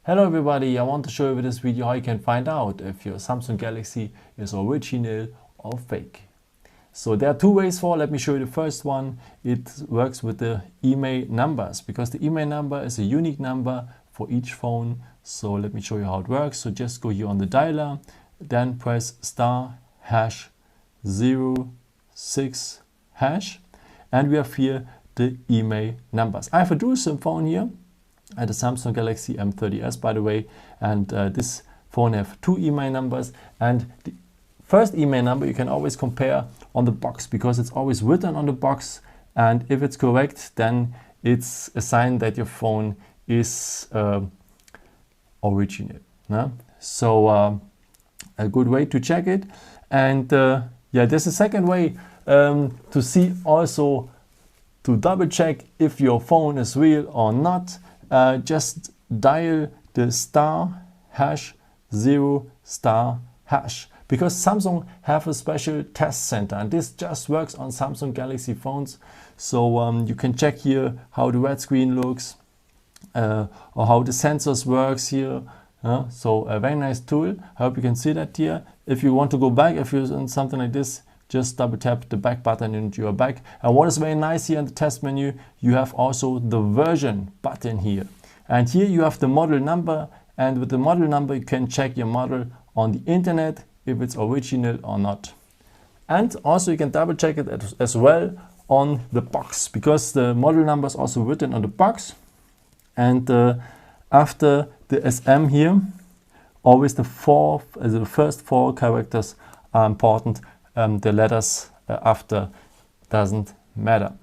Hello everybody, I want to show you with this video how you can find out if your Samsung Galaxy is original or fake. So there are two ways for. Let me show you the first one. It works with the email numbers because the email number is a unique number for each phone. So let me show you how it works. So just go here on the dialer, then press *#06#, and we have here the email numbers. I have a dual SIM phone here at the Samsung Galaxy M30s, by the way, and this phone have two email numbers, and the first email number you can always compare on the box because it's always written on the box, and if it's correct then it's a sign that your phone is original. So a good way to check it. And yeah, there's a second way to see also, to double check if your phone is real or not. Just dial the *#0* because Samsung have a special test center, and this just works on Samsung Galaxy phones. So you can check here how the red screen looks or how the sensors works here. So a very nice tool. I hope you can see that here. If you want to go back, if you're on something like this, just double tap the back button and you're back. And what is very nice here in the test menu, you have also the version button here. And here you have the model number, and with the model number you can check your model on the internet if it's original or not. And also you can double check it as well on the box because the model number is also written on the box. And after the SM here, always the first four characters are important. The letters after doesn't matter.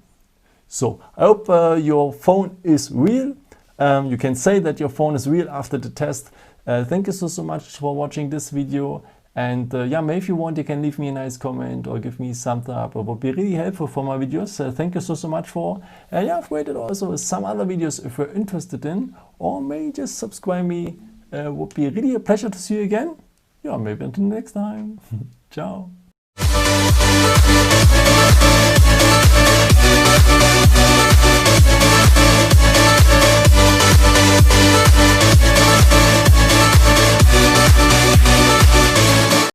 So I hope your phone is real. You can say that your phone is real after the test. Thank you so much for watching this video. And yeah, maybe if you want, you can leave me a nice comment or give me some thumbs up. It would be really helpful for my videos. Thank you so much for. Yeah, I've created also some other videos if you're interested in, or maybe just subscribe me. Would be really a pleasure to see you again. Yeah, maybe until next time. Ciao.